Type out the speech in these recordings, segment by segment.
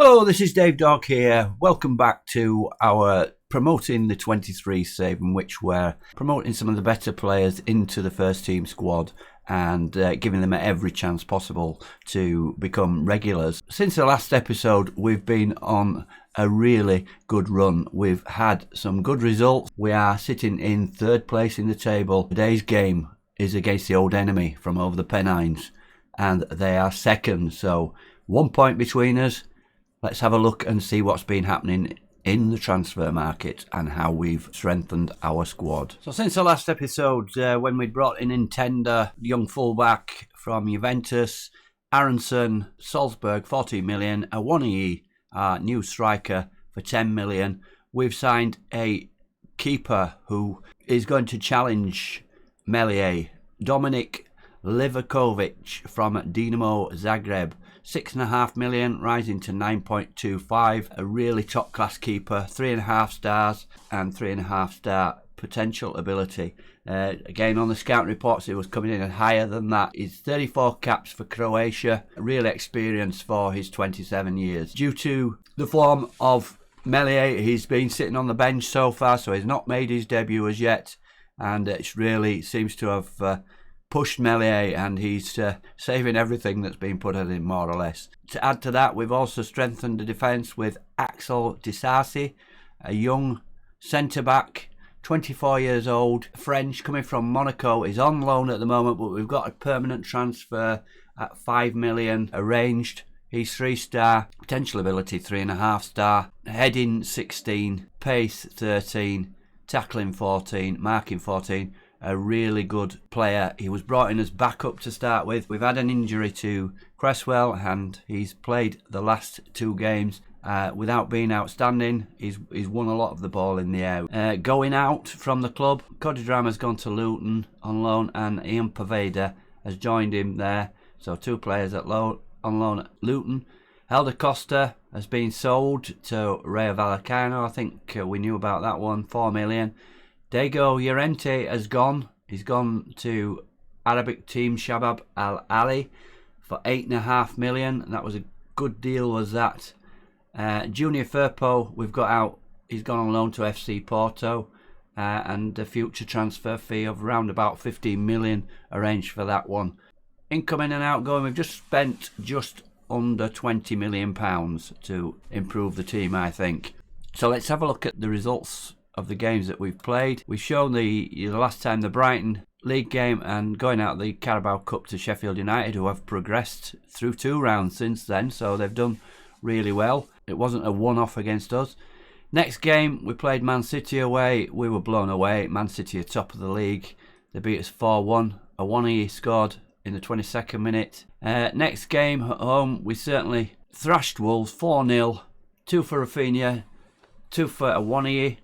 Hello, this is Dave Dog here. Welcome back to our promoting the 23 save, in which we're promoting some of the better players into the first team squad and giving them every chance possible to become regulars. Since the last episode, we've been on a really good run. We've had some good results. We are sitting in third place in the table. Today's game is against the old enemy from over the Pennines, and they are second, so 1 point between us. Let's have a look and see what's been happening in the transfer market and how we've strengthened our squad. So since the last episode, when we brought in tender young fullback from Juventus, Aronson, Salzburg, 14 million, Awoniyi, our new striker, for 10 million. We've signed a keeper who is going to challenge Meslier, Dominik Livakovic from Dinamo Zagreb. 6.5 million, rising to 9.25. A really top class keeper, 3.5 stars and 3.5 star potential ability. Again, on the scout reports, it was coming in higher than that. He's 34 caps for Croatia, real experience for his 27 years. Due to the form of Meslier, he's been sitting on the bench so far, so he's not made his debut as yet, and it really seems to have pushed Meslier, and he's saving everything that's been put at him, more or less. To add to that, we've also strengthened the defence with Axel Disasi, a young centre-back, 24 years old, French, coming from Monaco. He's on loan at the moment, but we've got a permanent transfer at 5 million arranged. He's 3-star, potential ability 3.5 star, heading 16, pace 13, tackling 14, marking 14. A really good player. He was brought in as backup to start with. We've had an injury to Cresswell, and he's played the last 2 games without being outstanding. He's won a lot of the ball in the air. Going out from the club, Cody Drama's gone to Luton on loan, and Ian Poveda has joined him there. So 2 players on loan at Luton. Helder Costa has been sold to Rayo Vallecano. I think we knew about that one. 4 million. Diego Llorente has gone. He's gone to Arabic team Shabab Al Ali for 8.5 million. And that was a good deal, was that. Junior Firpo, we've got out. He's gone on loan to FC Porto. And a future transfer fee of around about 15 million arranged for that one. Incoming and outgoing, we've just spent just under £20 million to improve the team, I think. So let's have a look at the results of the games that we've played. We've shown the last time the Brighton League game, and going out the Carabao Cup to Sheffield United, who have progressed through 2 rounds since then, so they've done really well. It wasn't a one-off against us. Next game, we played Man City away. We were blown away. Man City are top of the league. They beat us 4-1. Awoniyi scored in the 22nd minute. Next game at home, we certainly thrashed Wolves 4-0. 2 for Rafinha, 2 for Awoniyi.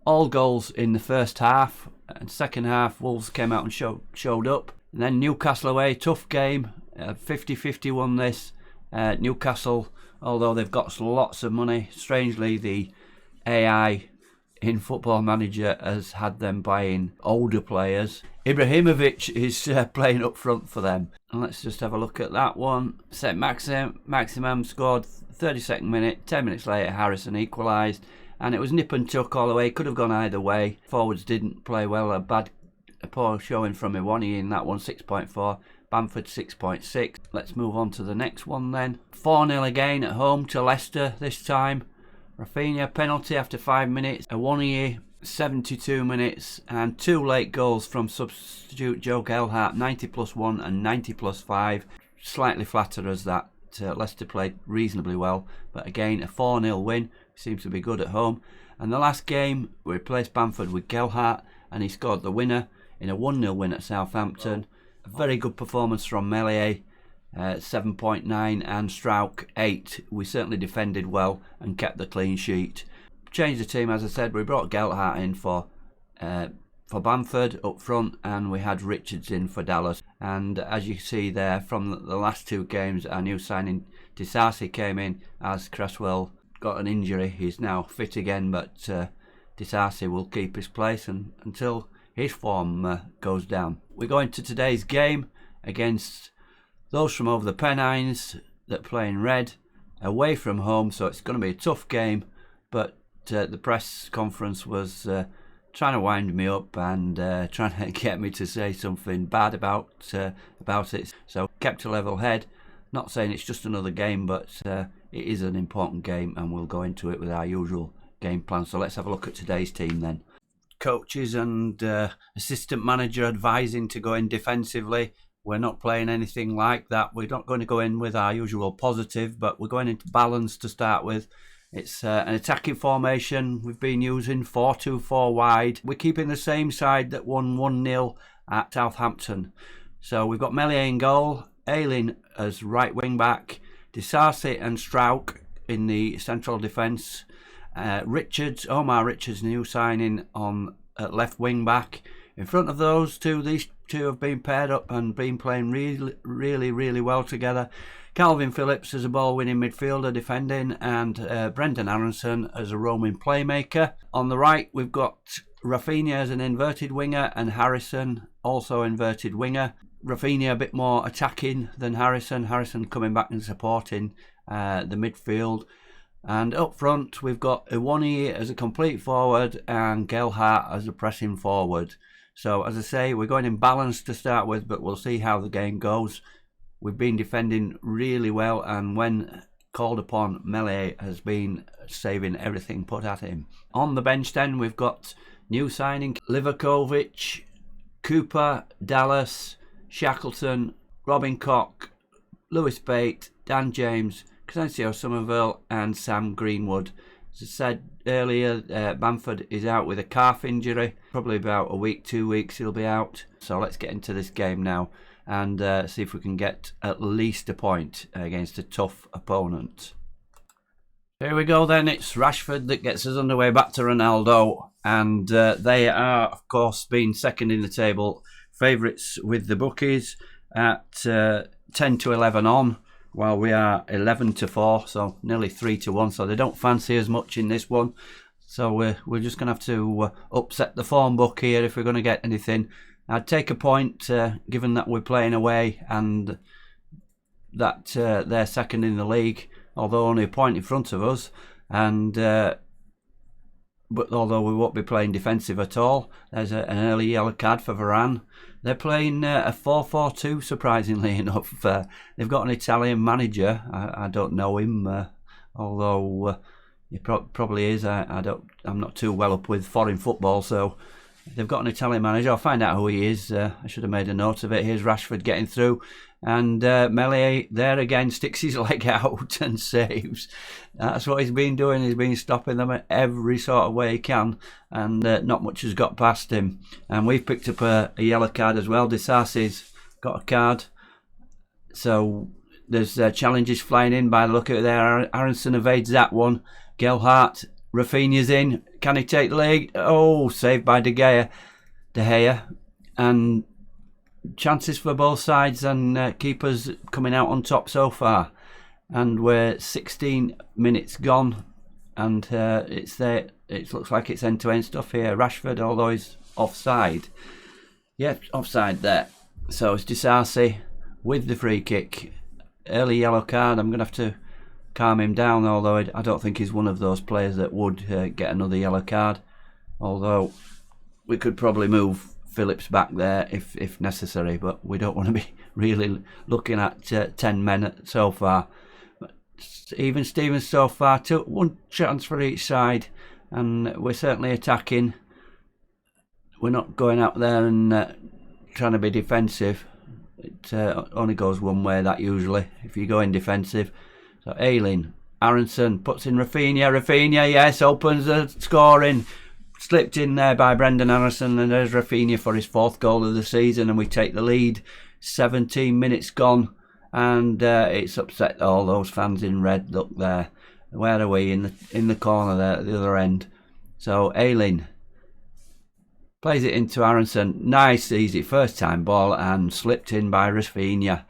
All goals in the first half, and second half Wolves came out and showed up. And then Newcastle away, tough game, 50-50 won this. Newcastle, although they've got lots of money, strangely the AI in Football Manager has had them buying older players. Ibrahimovic is playing up front for them. And let's just have a look at that one. St. Maximum scored 32nd minute, 10 minutes later Harrison equalised. And it was nip and tuck all the way. Could have gone either way. Forwards didn't play well. A poor showing from Awoniyi in that one. 6.4. Bamford 6.6. Let's move on to the next one then. 4-0 again at home to Leicester this time. Rafinha penalty after 5 minutes. Awoniyi 72 minutes. And 2 late goals from substitute Joe Gelhardt. 90+1 and 90+5. Slightly flatter as that. Leicester played reasonably well. But again, a 4-0 win. Seems to be good at home. And the last game, we replaced Bamford with Gelhardt, and he scored the winner in a 1-0 win at Southampton. A very good performance from Meslier, 7.9, and Strauch 8. We certainly defended well and kept the clean sheet. Changed the team, as I said. We brought Gelhardt in for Bamford up front, and we had Richards in for Dallas. And as you see there, from the last 2 games, our new signing Disasi came in as Cresswell got an injury. He's now fit again, but Disasi will keep his place until his form goes down. We go into today's game against those from over the Pennines that play in red, away from home, so it's going to be a tough game. But the press conference was trying to wind me up and trying to get me to say something bad about it. So kept a level head. Not saying it's just another game, but it is an important game, and we'll go into it with our usual game plan. So let's have a look at today's team then. Coaches and assistant manager advising to go in defensively. We're not playing anything like that. We're not going to go in with our usual positive, but we're going into balance to start with. It's an attacking formation. We've been using 4-2-4 wide. We're keeping the same side that won 1-0 at Southampton. So we've got Meslier in goal, Ayling as right wing back, Disasi and Strauch in the central defence. Omar Richards, new signing on at left wing back. In front of those two, these two have been paired up and been playing really well together. Calvin Phillips as a ball-winning midfielder defending, and Brendan Aronson as a roaming playmaker. On the right, we've got Rafinha as an inverted winger and Harrison also inverted winger. Rafinha a bit more attacking than Harrison. Harrison coming back and supporting the midfield. And up front, we've got Iwani as a complete forward and Gelhardt as a pressing forward. So, as I say, we're going in balance to start with, but we'll see how the game goes. We've been defending really well, and when called upon, Meslier has been saving everything put at him. On the bench then, we've got new signing Livakovic, Cooper, Dallas, Shackleton, Robin Koch, Lewis Bate, Dan James, Crescencio Somerville and Sam Greenwood. As I said earlier, Bamford is out with a calf injury. Probably about a week, 2 weeks he'll be out. So let's get into this game now and see if we can get at least a point against a tough opponent. Here we go then. It's Rashford that gets us underway back to Ronaldo. And they are, of course, being second in the table. Favourites with the bookies at 10-11 on, while we are 11-4, so nearly 3-1. So they don't fancy as much in this one. So we're just going to have to upset the form book here if we're going to get anything. I'd take a point, given that we're playing away and that they're second in the league, although only a point in front of us. And but although we won't be playing defensive at all, there's an early yellow card for Varane. They're playing a 4-4-2, surprisingly enough. They've got an Italian manager. I don't know him, although he probably is. I'm not too well up with foreign football, so they've got an Italian manager. I'll find out who he is. I should have made a note of it. Here's Rashford getting through. And Meslier there again sticks his leg out and saves. That's what he's been doing. He's been stopping them in every sort of way he can, and not much has got past him. And we've picked up a yellow card as well. Disasi's got a card. So there's challenges flying in by the look of it there. Aronson evades that one. Gelhardt, Rafinha's in. Can he take the lead? Oh, saved by De Gea. And chances for both sides, and keepers coming out on top so far. And we're 16 minutes gone, and it's there. It looks like it's end-to-end stuff here. Rashford, although he's offside. Yeah, offside there. So it's Disasi with the free kick. Early yellow card. I'm going to have to calm him down, although I don't think he's one of those players that would get another yellow card. Although we could probably move Phillips back there if necessary, but we don't want to be really looking at 10 men so far. But even Stevens so far took one chance for each side, and we're certainly attacking. We're not going out there and trying to be defensive. It only goes one way, that usually, if you go in defensive. So Ayling, Aronson puts in Rafinha, yes, opens the scoring. Slipped in there by Brendan Aronson, and there's Rafinha for his 4th goal of the season, and we take the lead. 17 minutes gone, and it's upset all those fans in red. Look there, where are we? In the corner there at the other end. So Ayling plays it into Aronson. Nice, easy first time ball, and slipped in by Rafinha.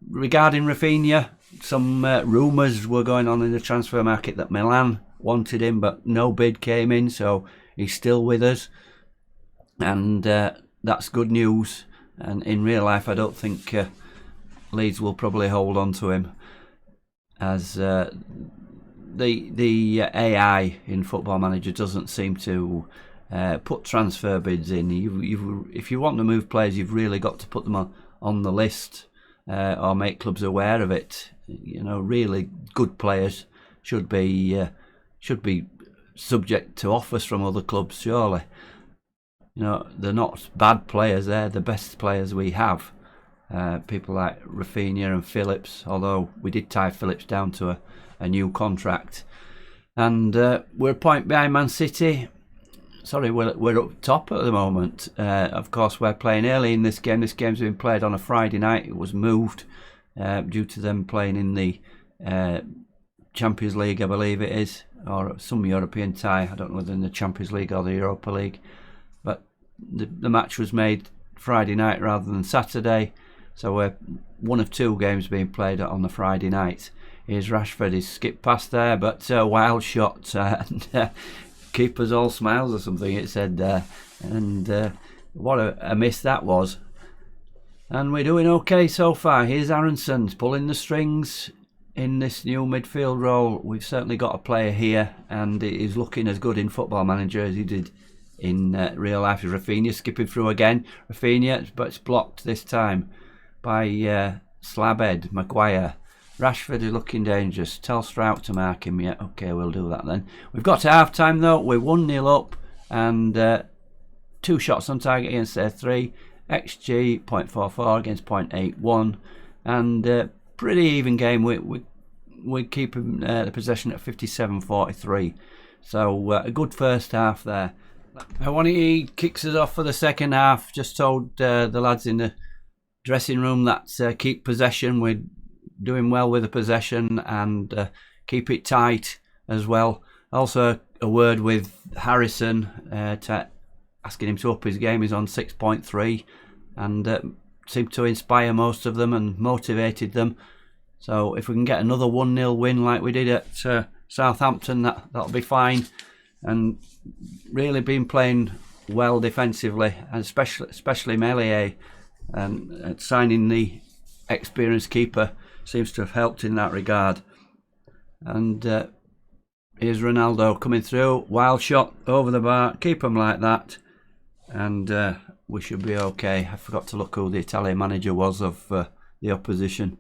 Regarding Rafinha, some rumours were going on in the transfer market that Milan wanted him, but no bid came in, so he's still with us, and that's good news. And in real life, I don't think Leeds will probably hold on to him. as the AI in Football Manager doesn't seem to put transfer bids in. If you want to move players, you've really got to put them on the list or make clubs aware of it. Really good players should be subject to offers from other clubs, surely. They're not bad players, they're the best players we have. People like Rafinha and Phillips, although we did tie Phillips down to a new contract. And we're a point behind Man City. Sorry, we're up top at the moment. Of course, we're playing early in this game. This game's been played on a Friday night. It was moved due to them playing in the Champions League, I believe it is, or some European tie. I don't know whether in the Champions League or the Europa League. But the match was made Friday night rather than Saturday. So we're one of two games being played on the Friday night. Here's Rashford. He's skipped past there, but wild shot. And keeper's all smiles or something, it said there. And what a miss that was. And we're doing okay so far. Here's Aronson pulling the strings in this new midfield role. We've certainly got a player here, and he's looking as good in Football Manager as he did in real life. Rafinha skipping through again. Rafinha, but it's blocked this time by Slabhead, Maguire. Rashford is looking dangerous. Telstra out to mark him. Yeah, okay, we'll do that then. We've got to half time though. We're 1-0 up, and 2 shots on target against their 3. XG 0.44 against 0.81, and pretty even game. We're keeping the possession at 57-43. So a good first half there. He kicks us off for the second half. Just told the lads in the dressing room that keep possession. We're doing well with the possession, and keep it tight as well. Also a word with Harrison, asking him to up his game. He's on 6.3, and seemed to inspire most of them and motivated them. So if we can get another 1-0 win like we did at Southampton, that'll be fine. And really been playing well defensively, and especially Meslier, and signing the experienced keeper seems to have helped in that regard. And here's Ronaldo coming through, wild shot over the bar, keep him like that, and we should be okay. I forgot to look who the Italian manager was of the opposition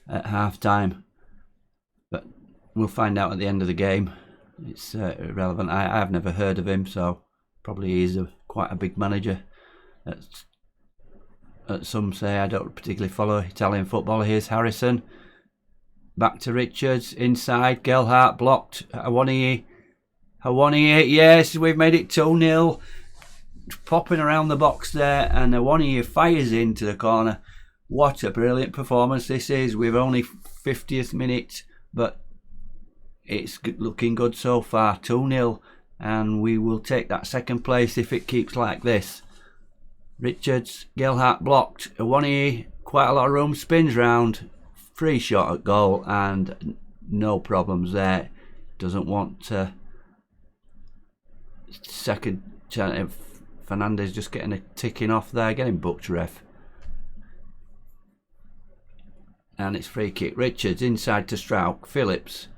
at half time, but we'll find out at the end of the game. It's irrelevant. I've never heard of him, so probably he's quite a big manager. Some say. I don't particularly follow Italian football. Here's Harrison. Back to Richards. Inside. Gelhardt blocked. Awoniyi. Yes, we've made it 2-0. Popping around the box there, and Awoniyi fires into the corner. What a brilliant performance this is. We're only 50th minute, but it's looking good so far. 2-0, and we will take that second place if it keeps like this. Richards, Gelhardt blocked. Awoniyi, quite a lot of room, spins round. Free shot at goal, and no problems there. Doesn't want second chance. Fernandez just getting a ticking off there, getting booked, ref. And it's free kick. Richards inside to Strauch. Phillips.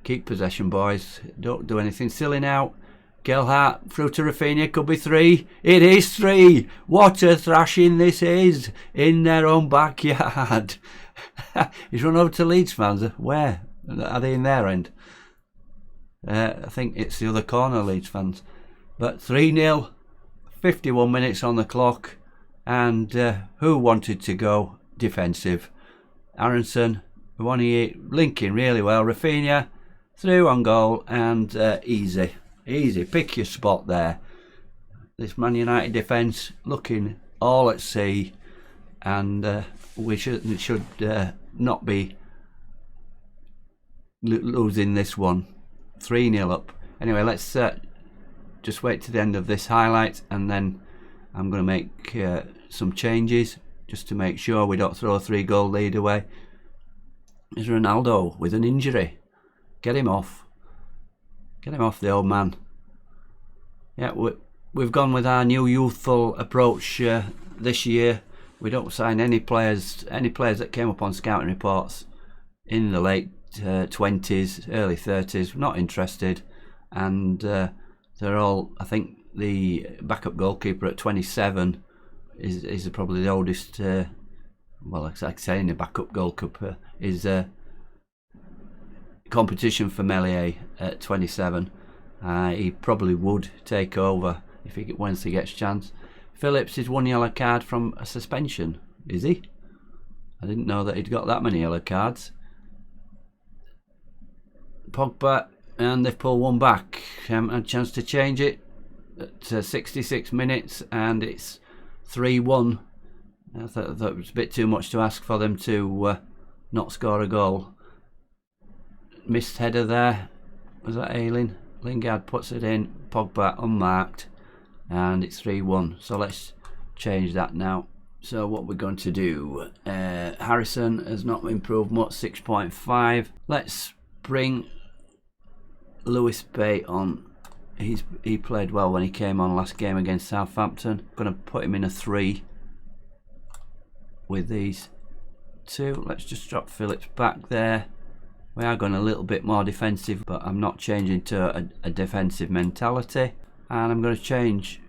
Keep possession, boys. Don't do anything silly now. Gelhardt through to Rafinha. Could be 3. It is 3. What a thrashing this is in their own backyard. He's run over to Leeds fans. Where? Are they in their end? I think it's the other corner, Leeds fans. But 3-0. 51 minutes on the clock. And who wanted to go defensive? Aronson. Awoniyi linking really well. Rafinha through on goal, and easy. Pick your spot there. This Man United defence looking all at sea, and we should not be losing this one. 3-0 up. Anyway, let's just wait to the end of this highlight, and then I'm going to make some changes just to make sure we don't throw a 3-goal lead away. Is Ronaldo with an injury? Get him off. Get him off, the old man. Yeah, we've gone with our new youthful approach this year. We don't sign any players that came up on scouting reports in the late 20s, early 30s, not interested. And they're all, I think the backup goalkeeper at 27 is probably the oldest, well, like saying the backup goalkeeper is competition for Meslier at 27. He probably would take over once he gets a chance. Phillips is 1 yellow card from a suspension, is he? I didn't know that he'd got that many yellow cards. Pogba, and they've pulled one back. Haven't had a chance to change it at 66 minutes, and it's 3-1. I thought that was a bit too much to ask for them to not score a goal. Missed header there. Was that Ayling? Lingard puts it in. Pogba unmarked, and it's 3-1. So let's change that now. So what we're going to do, Harrison has not improved much, 6.5. Let's bring Lewis Bay on. He played well when he came on last game against Southampton. Going to put him in a 3 with these two. Let's just drop Phillips back there. We are going a little bit more defensive, but I'm not changing to a defensive mentality. And I'm going to change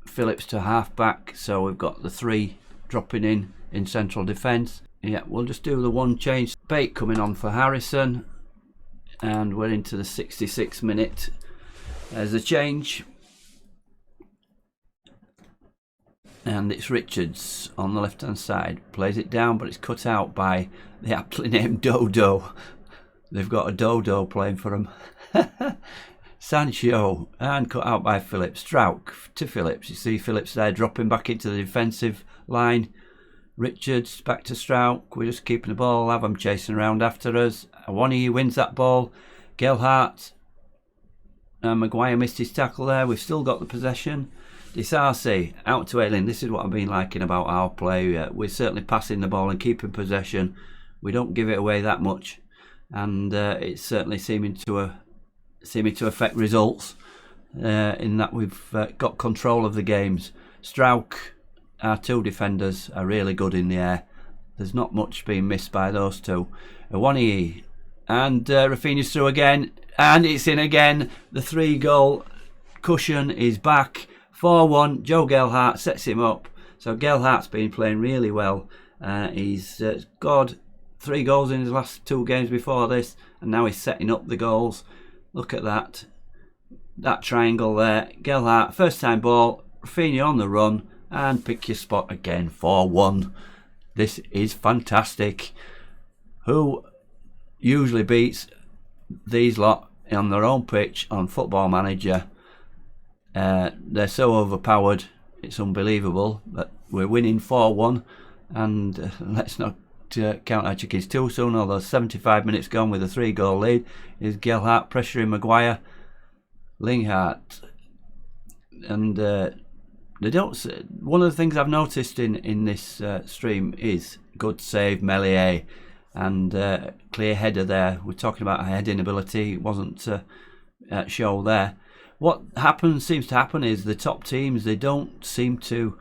Phillips to half back, so we've got the 3 dropping in central defence. Yeah, we'll just do the one change. Bate coming on for Harrison, and we're into the 66th minute. There's a change, and it's Richards on the left hand side. Plays it down, but it's cut out by the aptly named Dodo. They've got a Dodo playing for them. Sancho, and cut out by Phillips. Strauch to Phillips. You see Phillips there dropping back into the defensive line. Richards back to Strauch. We're just keeping the ball. Have them chasing around after us. Awoniyi wins that ball. Gelhardt. Maguire missed his tackle there. We've still got the possession. Disasi out to Ayling. This is what I've been liking about our play. We're certainly passing the ball and keeping possession. We don't give it away that much, and it's certainly seeming to affect results in that we've got control of the games. Strauch, our 2 defenders, are really good in the air. There's not much being missed by those 2. Awoniyi, and Rafinha's through again, and it's in again. The 3-goal cushion is back. 4-1. Joe Gelhardt sets him up. So Gelhardt's been playing really well. He's scored 3 goals in his last 2 games before this, and now he's setting up the goals. Look at that triangle there. Gelhardt, first time ball, Rafinha on the run, and pick your spot again. 4-1. This is fantastic. Who usually beats these lot on their own pitch on Football Manager? They're so overpowered, it's unbelievable. But we're winning 4-1, and let's not count our chickens too soon. Although 75 minutes gone with a 3-goal lead, is Gelhardt pressuring Maguire. Lingard, and they don't. One of the things I've noticed in this stream is good save Meslier, and clear header there. We're talking about heading ability. It wasn't show there. What seems to happen is the top teams, they don't seem to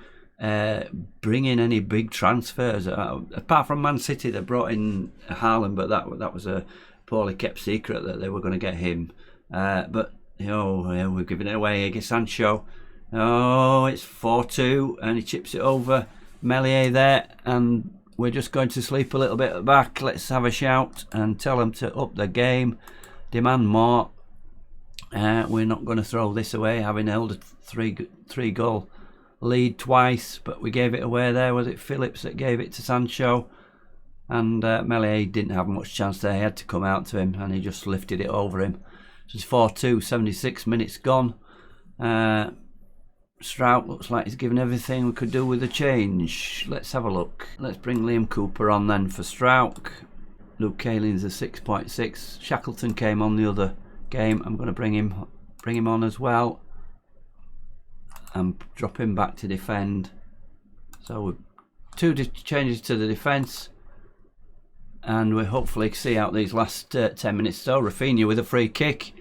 bring in any big transfers. Apart from Man City, they brought in Haaland, but that was a poorly kept secret that they were going to get him. But we're giving it away against Sancho. Oh, it's 4-2, and he chips it over Meslier there, and we're just going to sleep a little bit back. Let's have a shout and tell them to up their game, demand more. We're not going to throw this away, having held a three-goal lead twice, but we gave it away there. Was it Phillips that gave it to Sancho? And Meslier didn't have much chance there. He had to come out to him, and he just lifted it over him. So it's 4-2, 76 minutes gone. Strauch looks like he's given everything we could do with the change. Let's have a look. Let's bring Liam Cooper on then for Strauch. Luke Kaling's a 6.6. Shackleton came on the other game. I'm going to bring him on as well and drop him back to defend. So we've 2 changes to the defence, and we hopefully see out these last 10 minutes. So Rafinha with a free kick,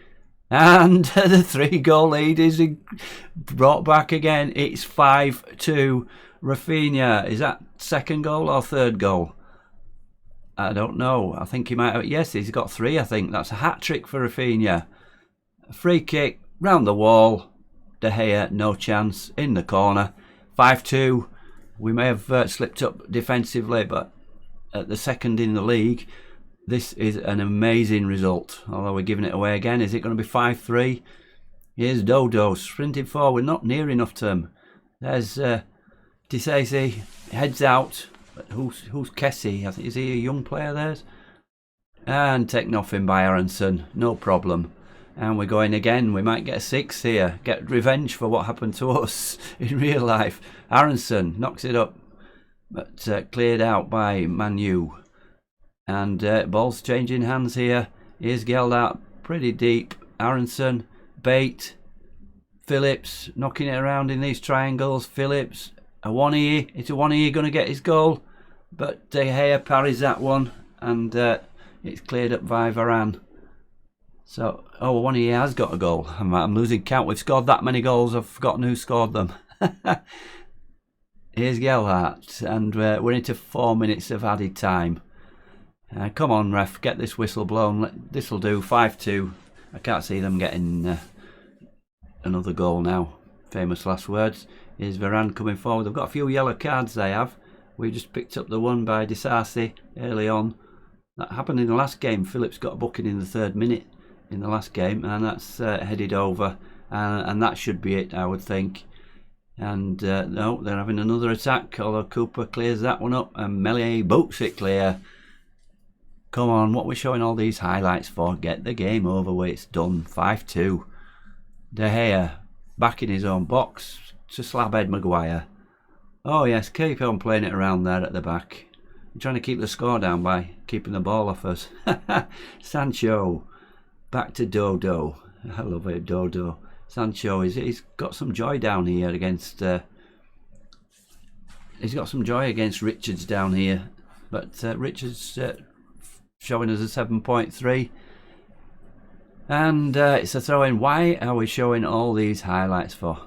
and the 3-goal lead is brought back again. It's 5-2. Rafinha, is that second goal or third goal? I don't know. I think he might have. Yes, he's got 3, I think. That's a hat-trick for Rafinha. A free kick, round the wall. De Gea, no chance. In the corner. 5-2. We may have slipped up defensively, but at the second in the league, this is an amazing result. Although we're giving it away again. Is it going to be 5-3? Here's Dodo sprinting forward. Not near enough to him. There's Disasi. Heads out. But who's Kessie? I think, is he a young player there? And taken off him by Aronson. No problem. And we're going again. We might get a 6 here. Get revenge for what happened to us in real life. Aronson knocks it up. But cleared out by Manu. And ball's changing hands here. Here's Geldart. Pretty deep. Aronson. Bait. Phillips knocking it around in these triangles. Phillips. Awoniyi. It's Awoniyi going to get his goal. But De Gea parries that one. And it's cleared up by Varane. So, Awoniyi has got a goal. I'm losing count. We've scored that many goals. I've forgotten who scored them. Here's Gelhardt. And we're into 4 minutes of added time. Come on, ref. Get this whistle blown. This'll do. 5-2. I can't see them getting another goal now. Famous last words. Here's Varane coming forward. They've got a few yellow cards, they have. We just picked up the one by Disasi early on. That happened in the last game. Phillips got a booking in the 3rd minute in the last game, and that's headed over. And that should be it, I would think. And no, they're having another attack, although Cooper clears that one up, and Melee boots it clear. Come on, what we're showing all these highlights for? Get the game over with. It's done. 5-2. De Gea back in his own box to slab Ed Maguire. Oh yes, keep on playing it around there at the back. I'm trying to keep the score down by keeping the ball off us. Sancho back to Dodo. I love it, Dodo. Sancho, he's got some joy down here against. He's got some joy against Richards down here, but Richards showing us a 7.3. And it's a throw-in. Why are we showing all these highlights for?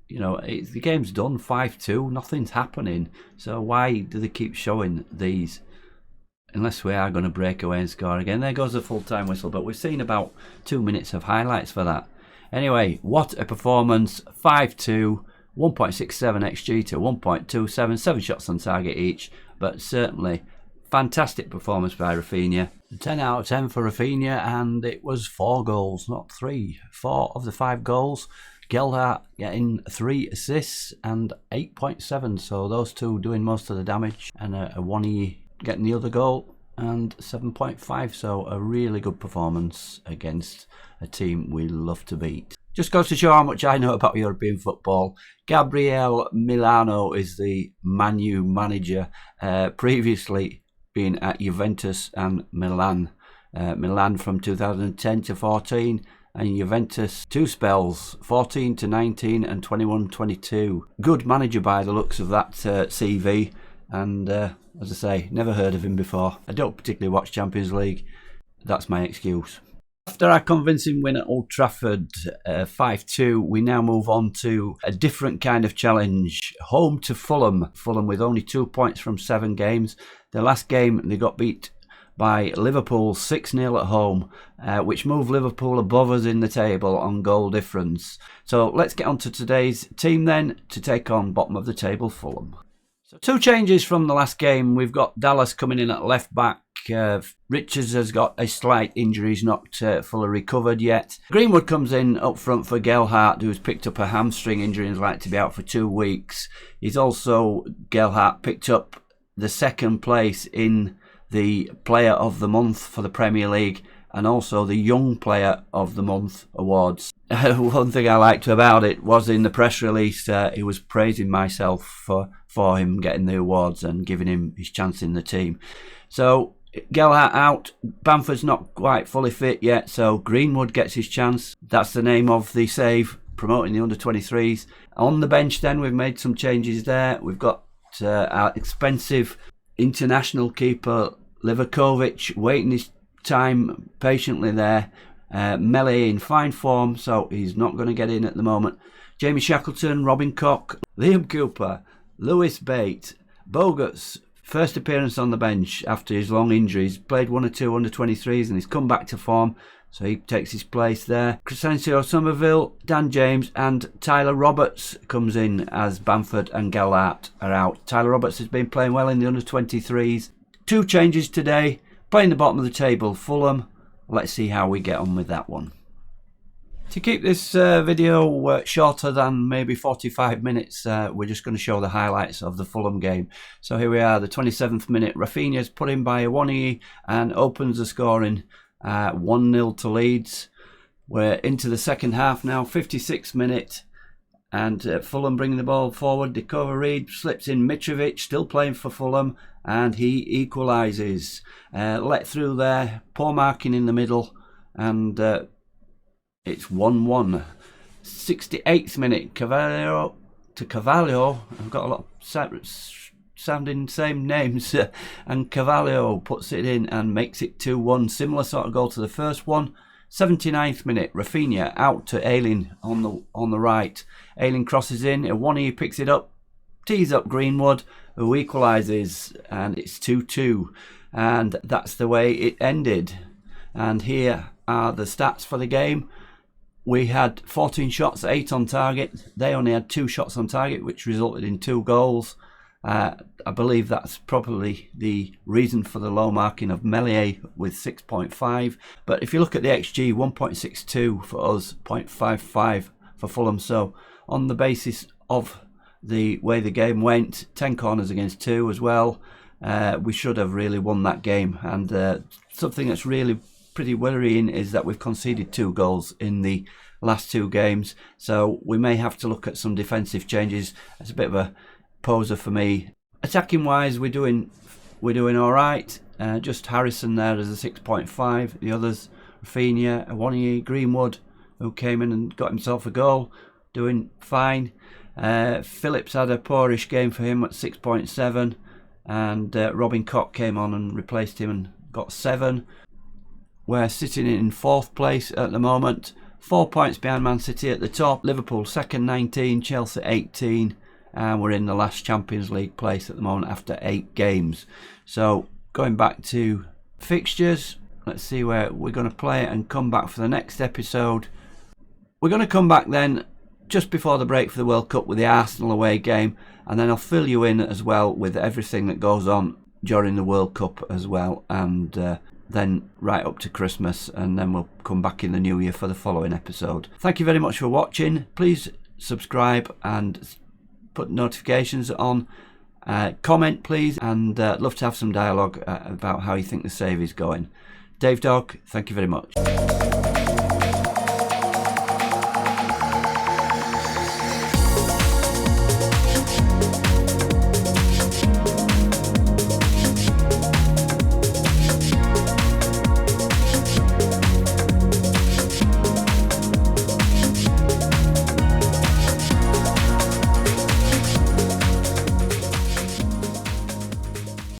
You know, the game's done. 5-2. Nothing's happening. So why do they keep showing these? Unless we are going to break away and score again. There goes the full-time whistle. But we've seen about 2 minutes of highlights for that. Anyway, what a performance. 5-2. 1.67 XG to 1.27. 7 shots on target each. But certainly fantastic performance by Rafinha. 10 out of 10 for Rafinha, and it was 4 goals, not 3. 4 of the 5 goals. Gelhardt getting 3 assists and 8.7, so those two doing most of the damage, and Awoniyi getting the other goal and 7.5, so a really good performance against a team we love to beat. Just goes to show how much I know about European football. Gabriel Milano is the Man U manager, previously being at Juventus and Milan. Milan from 2010 to 14, and Juventus 2 spells, 14 to 19 and 21-22. Good manager by the looks of that CV, and as I say, never heard of him before. I don't particularly watch Champions League. That's my excuse. After our convincing win at Old Trafford, 5-2, we now move on to a different kind of challenge. Home to Fulham. Fulham with only 2 points from 7 games. The last game they got beat by Liverpool 6-0 at home, which moved Liverpool above us in the table on goal difference. So let's get on to today's team then to take on bottom of the table Fulham. So 2 changes from the last game. We've got Dallas coming in at left back. Richards has got a slight injury. He's not fully recovered yet. Greenwood comes in up front for Gelhardt, who's picked up a hamstring injury and is likely to be out for 2 weeks. He's also, Gelhardt, picked up the 2nd place in the Player of the Month for the Premier League, and also the Young Player of the Month awards. One thing I liked about it was in the press release, he was praising myself for him getting the awards and giving him his chance in the team. So Gelhardt out. Bamford's not quite fully fit yet, so Greenwood gets his chance. That's the name of the save, promoting the under-23s. On the bench then, we've made some changes there. We've got our expensive international keeper Livakovic waiting his time patiently there. Melee in fine form, so he's not going to get in at the moment. Jamie Shackleton, Robin Koch, Liam Cooper, Lewis Bate, Bogarts, first appearance on the bench after his long injuries. Played 1 or 2 under-23s and he's come back to form, so he takes his place there. Crescencio Somerville, Dan James and Tyler Roberts comes in as Bamford and Gellart are out. Tyler Roberts has been playing well in the under-23s. 2 changes today, playing the bottom of the table, Fulham. Let's see how we get on with that one. To keep this video shorter than maybe 45 minutes, we're just going to show the highlights of the Fulham game. So here we are, the 27th minute. Rafinha's put in by Awoniyi and opens the scoring 1-0 to Leeds. We're into the second half now, 56th minute. And Fulham bringing the ball forward. Dekova Reed slips in Mitrovic, still playing for Fulham, and he equalises. Let through there, poor marking in the middle, and it's 1-1. 68th minute, Carvalho to Carvalho. I've got a lot of sounding same names. And Carvalho puts it in and makes it 2-1. Similar sort of goal to the first one. 79th minute, Rafinha out to Ayling on the right. Ayling crosses in, Awoniyi picks it up, tees up Greenwood, who equalises, and it's 2-2. And that's the way it ended. And here are the stats for the game. We had 14 shots, 8 on target. They only had 2 shots on target, which resulted in 2 goals. I believe that's probably the reason for the low marking of Meslier with 6.5. But if you look at the XG, 1.62 for us, 0.55 for Fulham. So on the basis of the way the game went, 10 corners against 2 as well, we should have really won that game. And something that's really pretty worrying is that we've conceded 2 goals in the last 2 games. So we may have to look at some defensive changes. It's a bit of a poser for me. Attacking wise, we're doing all right. Just Harrison there as a 6.5. The others, Rafinha, Awoniyi, Greenwood, who came in and got himself a goal, doing fine. Phillips had a poorish game for him at 6.7, and Robin Koch came on and replaced him and got 7. We're sitting in 4th place at the moment, 4 points behind Man City at the top. Liverpool second, 19, Chelsea 18. And we're in the last Champions League place at the moment after 8 games. So going back to fixtures, let's see where we're going to play and come back for the next episode. We're going to come back then just before the break for the World Cup with the Arsenal away game, and then I'll fill you in as well with everything that goes on during the World Cup as well, and then right up to Christmas, and then we'll come back in the new year for the following episode. Thank you very much for watching. Please subscribe and put notifications on. Comment please, and love to have some dialogue about how you think the save is going. Dave Dog, thank you very much.